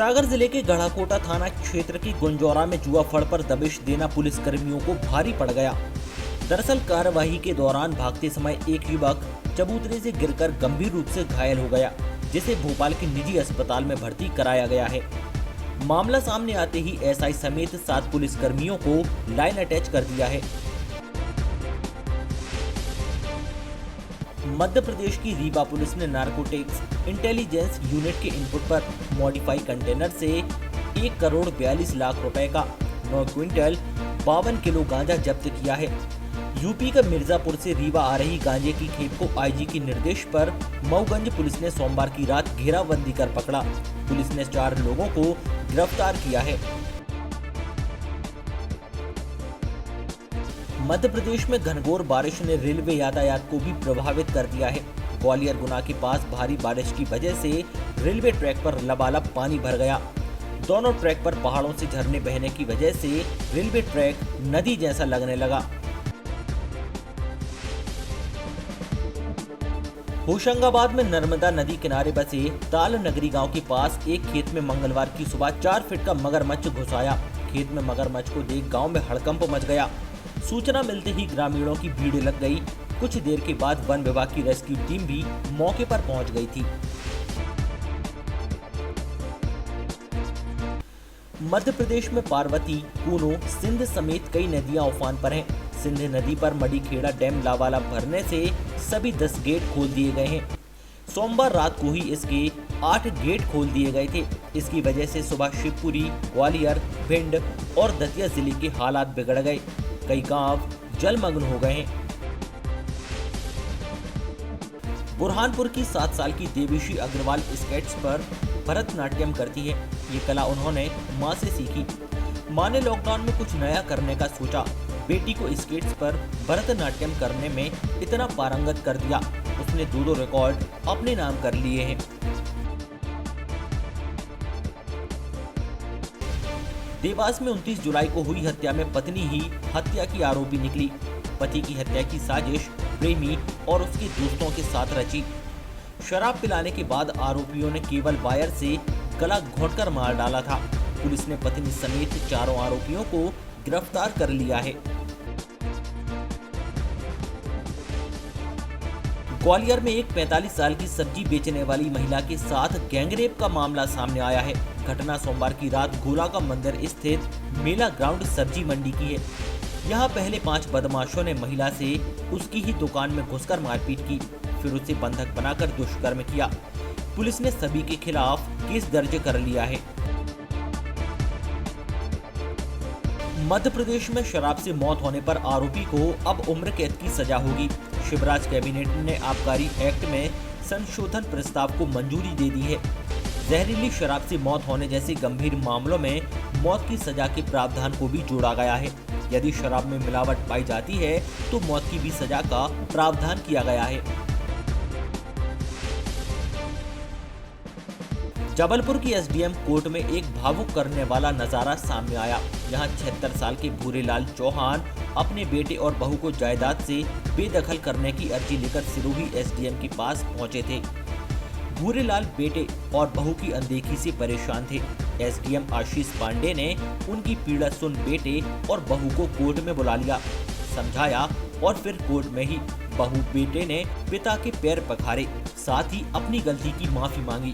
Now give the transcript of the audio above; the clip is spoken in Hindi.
सागर जिले के गढ़ाकोटा थाना क्षेत्र की गुंजौरा में जुआ फड़ पर दबिश देना पुलिस कर्मियों को भारी पड़ गया। दरअसल कार्यवाही के दौरान भागते समय एक युवक चबूतरे से गिरकर गंभीर रूप से घायल हो गया, जिसे भोपाल के निजी अस्पताल में भर्ती कराया गया है। मामला सामने आते ही एसआई समेत 7 पुलिस कर्मियों को लाइन अटैच कर दिया है। मध्य प्रदेश की रीवा पुलिस ने नारकोटिक्स इंटेलिजेंस यूनिट के इनपुट पर मॉडिफाई कंटेनर से 1 करोड़ 42 लाख रुपए का 9 क्विंटल 52 किलो गांजा जब्त किया है। यूपी के मिर्जापुर से रीवा आ रही गांजे की खेप को आईजी के निर्देश पर मऊगंज पुलिस ने सोमवार की रात घेराबंदी कर पकड़ा। पुलिस ने 4 लोगों को गिरफ्तार किया है। मध्य प्रदेश में घनघोर बारिश ने रेलवे यातायात को भी प्रभावित कर दिया है। ग्वालियर गुना के पास भारी बारिश की वजह से रेलवे ट्रैक पर लबालब पानी भर गया। दोनों ट्रैक पर पहाड़ों से झरने बहने की वजह से रेलवे ट्रैक नदी जैसा लगने लगा। होशंगाबाद में नर्मदा नदी किनारे बसे ताल नगरी गांव के पास एक खेत में मंगलवार की सुबह 4 फीट का मगरमच्छ घुस आया। खेत में मगरमच्छ को देख गांव में हड़कंप मच गया। सूचना मिलते ही ग्रामीणों की भीड़ लग गई। कुछ देर के बाद वन विभाग की रेस्क्यू टीम भी मौके पर पहुंच गई थी। मध्य प्रदेश में पार्वती, कूनो, सिंध समेत कई नदियां उफान पर हैं। सिंध नदी पर मडीखेड़ा डैम लबालब भरने से सभी 10 गेट खोल दिए गए हैं। सोमवार रात को ही इसके 8 गेट खोल दिए गए थे। इसकी वजह से सुबह शिवपुरी, ग्वालियर, भिंड और दतिया जिले के हालात बिगड़ गए। कई गांव जलमग्न हो गए हैं। बुरहानपुर की 7 साल की देवेशी अग्रवाल स्केट्स पर भरतनाट्यम करती है। ये कला उन्होंने मां से सीखी। मां ने लॉकडाउन में कुछ नया करने का सोचा। बेटी को स्केट्स पर भरतनाट्यम करने में इतना पारंगत कर दिया, उसने 2 रिकॉर्ड अपने नाम कर लिए हैं। देवास में 29 जुलाई को हुई हत्या में पत्नी ही हत्या की आरोपी निकली। पति की हत्या की साजिश प्रेमी और उसके दोस्तों के साथ रची। शराब पिलाने के बाद आरोपियों ने केबल वायर से गला घोंटकर मार डाला था। पुलिस ने पत्नी समेत 4 आरोपियों को गिरफ्तार कर लिया है। ग्वालियर में एक 45 साल की सब्जी बेचने वाली महिला के साथ गैंगरेप का मामला सामने आया है। घटना सोमवार की रात गोला का मंदिर स्थित मेला ग्राउंड सब्जी मंडी की है। यहाँ पहले 5 बदमाशों ने महिला से उसकी ही दुकान में घुसकर मारपीट की, फिर उसे बंधक बनाकर दुष्कर्म किया। पुलिस ने सभी के खिलाफ केस दर्ज कर लिया है। मध्य प्रदेश में शराब से मौत होने पर आरोपी को अब उम्र कैद की सजा होगी। शिवराज कैबिनेट ने आबकारी एक्ट में संशोधन प्रस्ताव को मंजूरी दे दी है। जहरीली शराब से मौत होने जैसे गंभीर मामलों में मौत की सजा के प्रावधान को भी जोड़ा गया है। यदि शराब में मिलावट पाई जाती है तो मौत की भी सजा का प्रावधान किया गया है। जबलपुर की एसडीएम कोर्ट में एक भावुक करने वाला नजारा सामने आया। यहाँ 76 साल के भूरेलाल चौहान अपने बेटे और बहू को जायदाद से बेदखल करने की अर्जी लेकर सिरोही एसडीएम के पास पहुंचे थे। भूरेलाल बेटे और बहू की अनदेखी से परेशान थे। एसडीएम आशीष पांडे ने उनकी पीड़ा सुन बेटे और बहू को कोर्ट में बुला लिया, समझाया और फिर कोर्ट में ही बहू बेटे ने पिता के पैर पखारे, साथ ही अपनी गलती की माफी मांगी।